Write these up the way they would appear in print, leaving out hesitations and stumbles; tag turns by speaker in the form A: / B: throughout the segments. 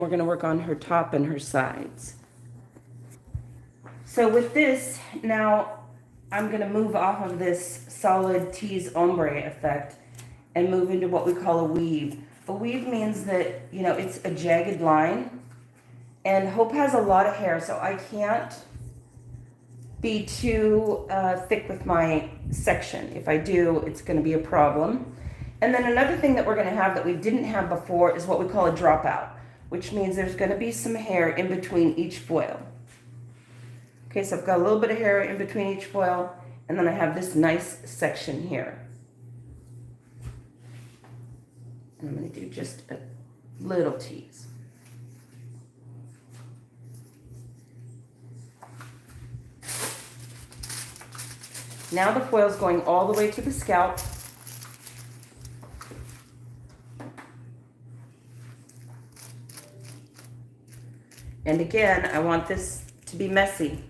A: We're going to work on her top and her sides. So with this, now I'm going to move off of this solid tease ombre effect and move into what we call a weave. A weave means that, you know, it's a jagged line. And Hope has a lot of hair, so I can't be too thick with my section. If I do, it's going to be a problem. And then another thing that we're going to have that we didn't have before is what we call a dropout, which means there's going to be some hair in between each foil. Okay, so I've got a little bit of hair in between each foil, and then I have this nice section here. And I'm going to do just a little tease. Now the foil's going all the way to the scalp. And again, I want this to be messy.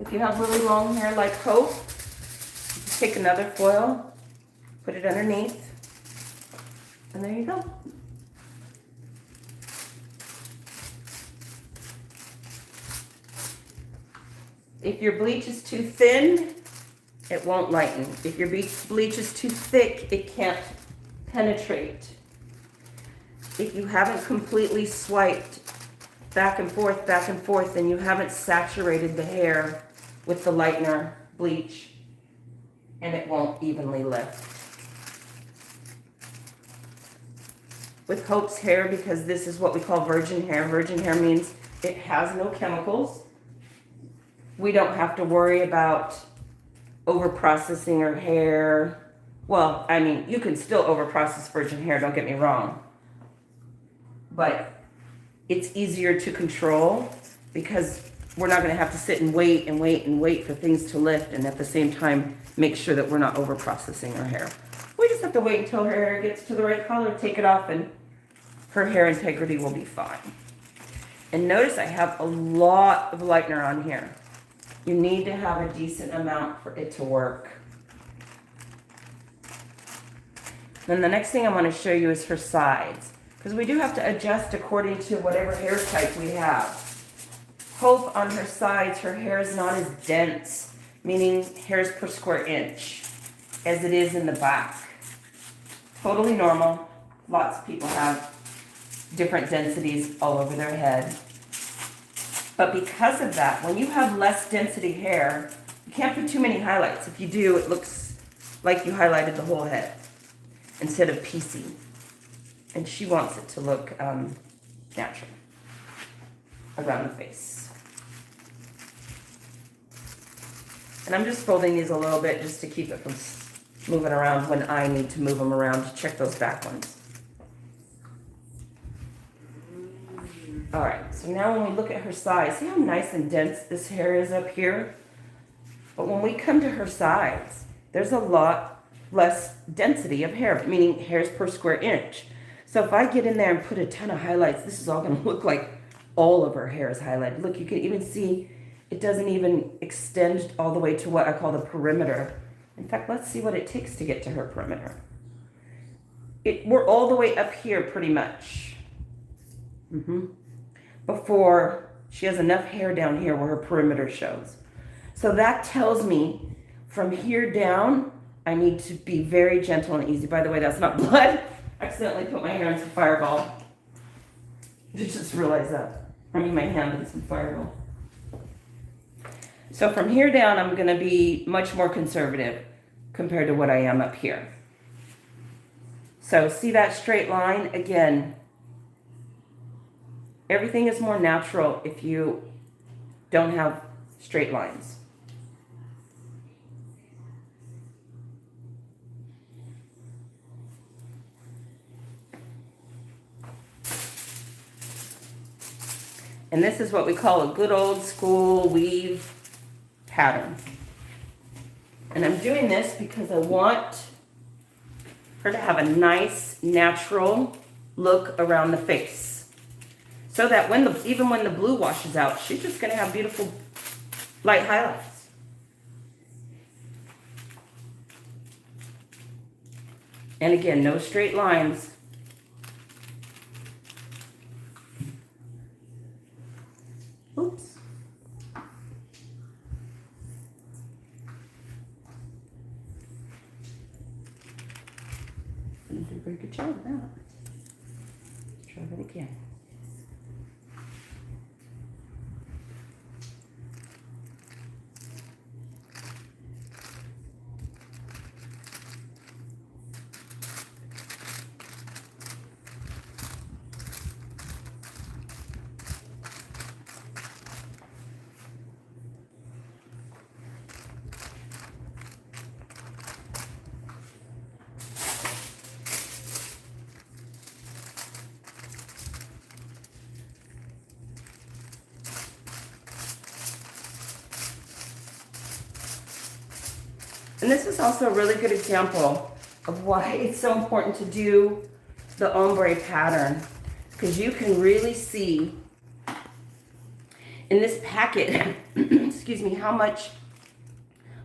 A: If you have really long hair like Hope, just take another foil, put it underneath, and there you go. If your bleach is too thin, it won't lighten. If your bleach is too thick, it can't penetrate. If you haven't completely swiped back and forth, and you haven't saturated the hair with the lightener bleach, and it won't evenly lift. With Hope's hair, because this is what we call virgin hair means it has no chemicals. We don't have to worry about over-processing her hair. Well, I mean, you can still over-process virgin hair, don't get me wrong. But it's easier to control because we're not going to have to sit and wait for things to lift, and at the same time make sure that we're not over processing her hair. We just have to wait until her hair gets to the right color, take it off, and her hair integrity will be fine. And notice I have a lot of lightener on here. You need to have a decent amount for it to work. Then the next thing I want to show you is her sides, because we do have to adjust according to whatever hair type we have. Hope on her sides, her hair is not as dense, meaning hairs per square inch, as it is in the back. Totally normal. Lots of people have different densities all over their head. But because of that, when you have less density hair, you can't put too many highlights. If you do, it looks like you highlighted the whole head instead of piecing. And she wants it to look natural around the face. And I'm just folding these a little bit just to keep it from moving around when I need to move them around to check those back ones. All right, so now when we look at her sides, see how nice and dense this hair is up here? But when we come to her sides, there's a lot less density of hair, meaning hairs per square inch. So if I get in there and put a ton of highlights, this is all going to look like all of her hair is highlighted. Look, you can even see it doesn't even extend all the way to what I call the perimeter. In fact, let's see what it takes to get to her perimeter. We're all the way up here pretty much. Before she has enough hair down here where her perimeter shows. So that tells me from here down, I need to be very gentle and easy. By the way, that's not blood. I accidentally put my hair in some Fireball. I just realized that. I mean, my hand in some Fireball. So from here down, I'm going to be much more conservative compared to what I am up here. So see that straight line? Again, everything is more natural if you don't have straight lines. And this is what we call a good old school weave pattern. And I'm doing this because I want her to have a nice, natural look around the face. So that even when the blue washes out, she's just gonna have beautiful light highlights. And again, no straight lines. Oops. Didn't do a very good job of that. Let's try that again. And this is also a really good example of why it's so important to do the ombre pattern, because you can really see in this packet, excuse me, how much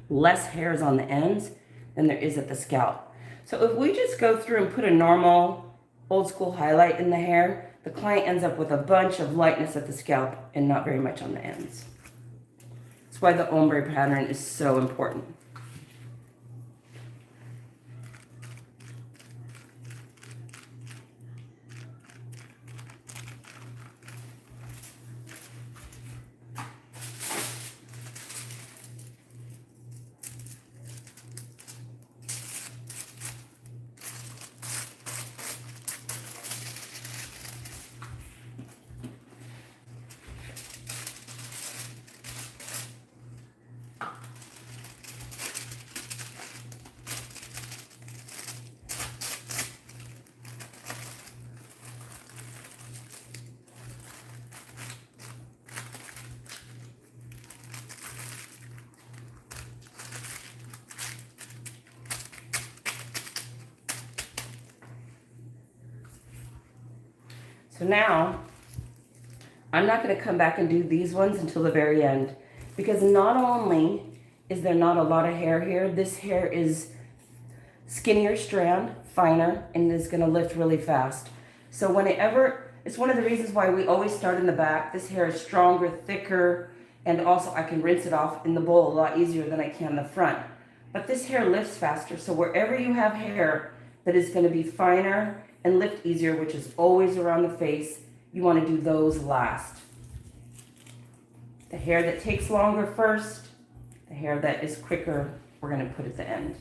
A: less hair is on the ends than there is at the scalp. So if we just go through and put a normal old school highlight in the hair, the client ends up with a bunch of lightness at the scalp and not very much on the ends. That's why the ombre pattern is so important. So now, I'm not going to come back and do these ones until the very end, because not only is there not a lot of hair here, this hair is skinnier strand, finer, and is going to lift really fast. So it's one of the reasons why we always start in the back. This hair is stronger, thicker, and also I can rinse it off in the bowl a lot easier than I can the front. But this hair lifts faster, so wherever you have hair that is going to be finer and lift easier, which is always around the face, you want to do those last. The hair that takes longer first, the hair that is quicker, we're going to put at the end.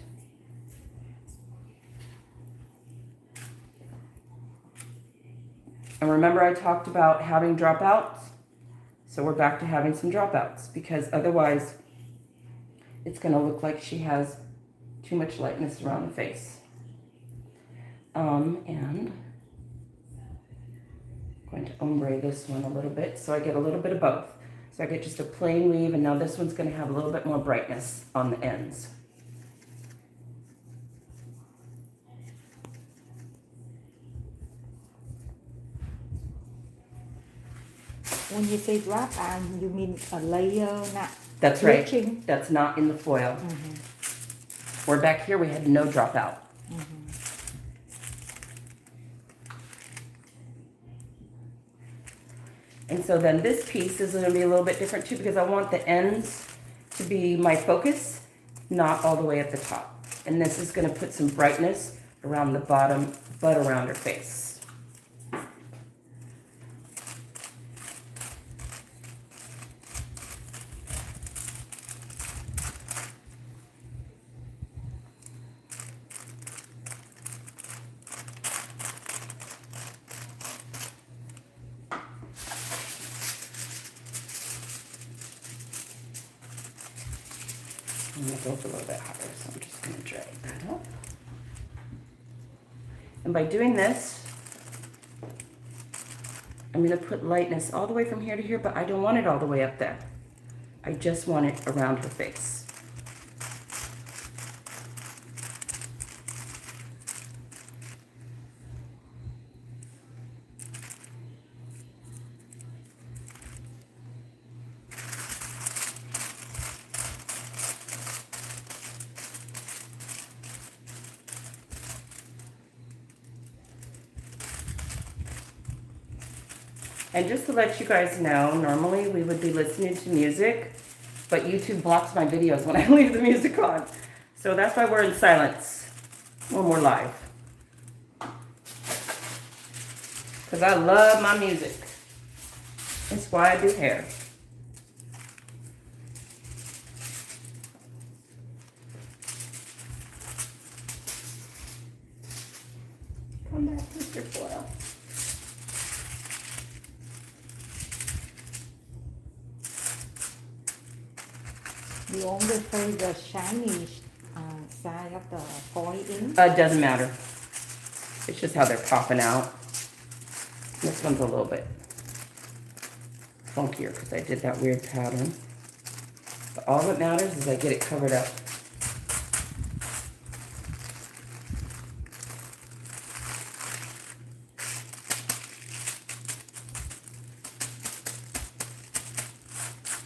A: And remember I talked about having dropouts? So we're back to having some dropouts, because otherwise it's going to look like she has too much lightness around the face. And I'm going to ombre this one a little bit so I get a little bit of both. So I get just a plain weave, and now this one's going to have a little bit more brightness on the ends.
B: When you say drop on, you mean a layer, not
A: That's
B: bleaching?
A: right. That's not in the foil.
B: Mm-hmm.
A: Where back here we had no dropout.
B: Mm-hmm.
A: And so then this piece is going to be a little bit different too, because I want the ends to be my focus, not all the way at the top. And this is going to put some brightness around the bottom, but around her face. I'm going to go up a little bit higher, so I'm just going to drag that up. And by doing this, I'm going to put lightness all the way from here to here, but I don't want it all the way up there. I just want it around her face. And just to let you guys know, normally we would be listening to music, but YouTube blocks my videos when I leave the music on. So that's why we're in silence when we're live. Because I love my music. That's why I do hair. Come back, Mr. Foil.
B: You only say the shiny side of the foil in.
A: It doesn't matter. It's just how they're popping out. This one's a little bit funkier because I did that weird pattern. But all that matters is I get it covered up.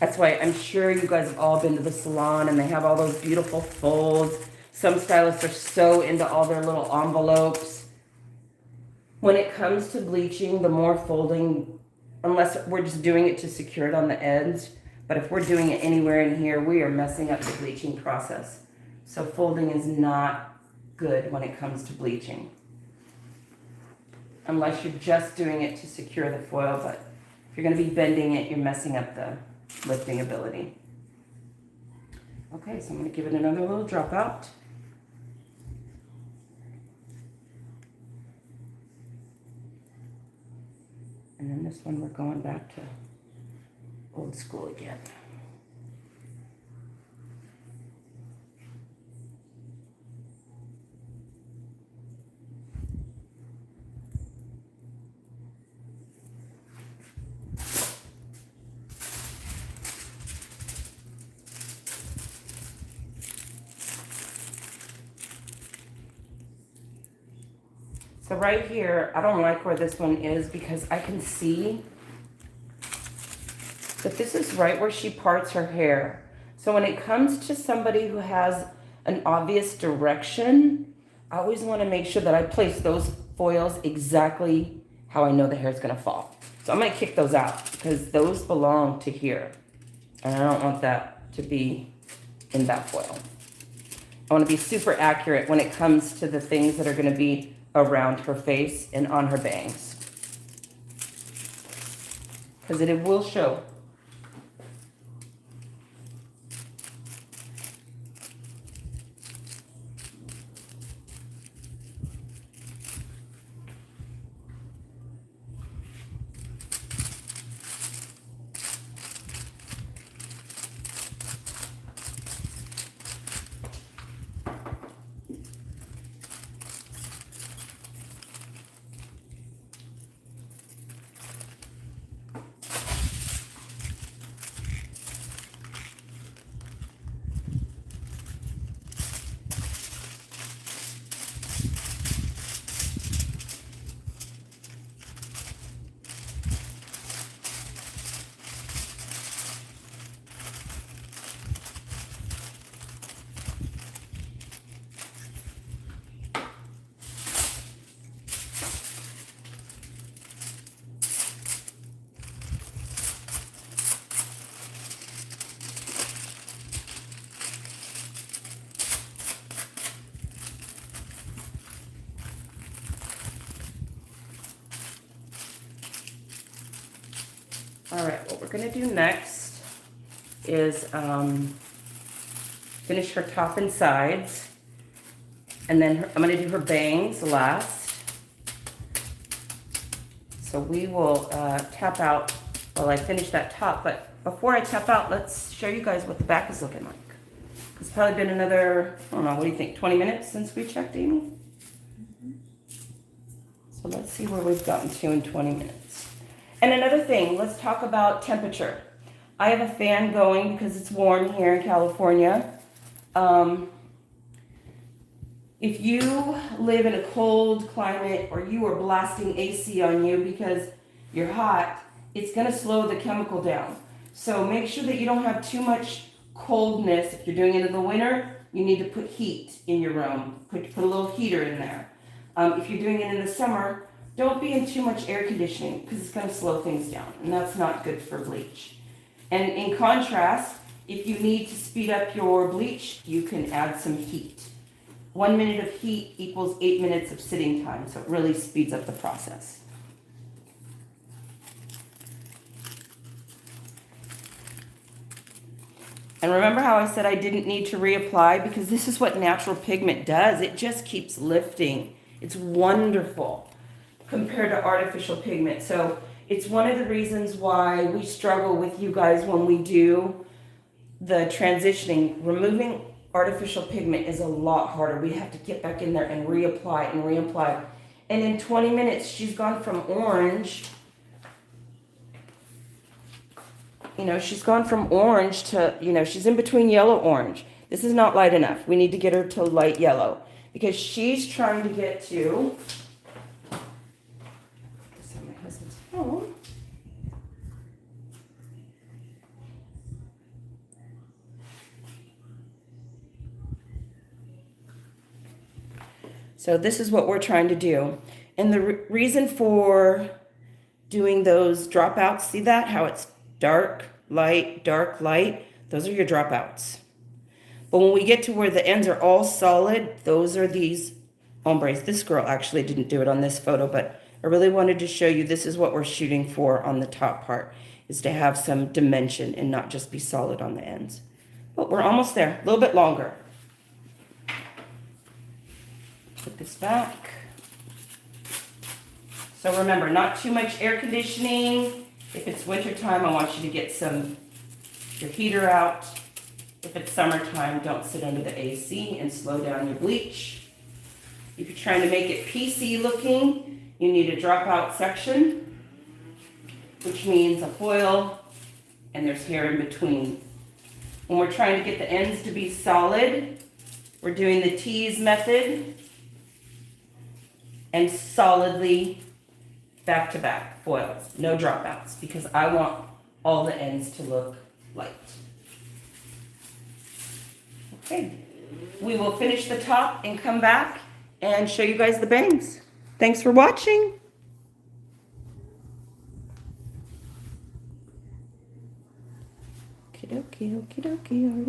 A: That's why I'm sure you guys have all been to the salon and they have all those beautiful folds. Some stylists are so into all their little envelopes. When it comes to bleaching, the more folding, unless we're just doing it to secure it on the ends, but if we're doing it anywhere in here, we are messing up the bleaching process. So folding is not good when it comes to bleaching. Unless you're just doing it to secure the foil, but if you're gonna be bending it, you're messing up the lifting ability. Okay, so I'm going to give it another little drop out. And then this one we're going back to old school again. So right here, I don't like where this one is because I can see that this is right where she parts her hair. So when it comes to somebody who has an obvious direction, I always want to make sure that I place those foils exactly how I know the hair is going to fall. So I'm going to kick those out because those belong to here. And I don't want that to be in that foil. I want to be super accurate when it comes to the things that are going to be around her face and on her bangs. Because it will show. All right, what we're gonna do next is finish her top and sides. And then I'm gonna do her bangs last. So we will tap out while I finish that top. But before I tap out, let's show you guys what the back is looking like. It's probably been another, I don't know, what do you think, 20 minutes since we checked, Amy? So let's see where we've gotten to in 20 minutes. And another thing, let's talk about temperature. I have a fan going because it's warm here in California. If you live in a cold climate or you are blasting AC on you because you're hot, it's gonna slow the chemical down. So make sure that you don't have too much coldness. If you're doing it in the winter, you need to put heat in your room. Put a little heater in there. If you're doing it in the summer, don't be in too much air conditioning because it's going to slow things down, and that's not good for bleach. And in contrast, if you need to speed up your bleach, you can add some heat. 1 minute of heat equals 8 minutes of sitting time, so it really speeds up the process. And remember how I said I didn't need to reapply? Because this is what natural pigment does. It just keeps lifting. It's wonderful compared to artificial pigment. So it's one of the reasons why we struggle with you guys when we do the transitioning. Removing artificial pigment is a lot harder. We have to get back in there and reapply and reapply. And in 20 minutes, she's gone from orange. You know, she's gone from orange to, you know, she's in between yellow orange. This is not light enough. We need to get her to light yellow because she's trying to get to, this is my husband's phone. So this is what we're trying to do. And the reason for doing those dropouts, see that? How it's dark, light, those are your dropouts. But when we get to where the ends are all solid, those are these ombres. This girl actually didn't do it on this photo, but I really wanted to show you this is what we're shooting for on the top part, is to have some dimension and not just be solid on the ends. But we're almost there, a little bit longer. Put this back. So remember, not too much air conditioning. If it's wintertime, I want you to get your heater out. If it's summertime, don't sit under the AC and slow down your bleach. If you're trying to make it PC looking, you need a dropout section, which means a foil, and there's hair in between. When we're trying to get the ends to be solid, we're doing the tease method and solidly back to back foils, no dropouts, because I want all the ends to look light. Okay, we will finish the top and come back and show you guys the bangs. Thanks for watching. Okie dokie, okie dokie,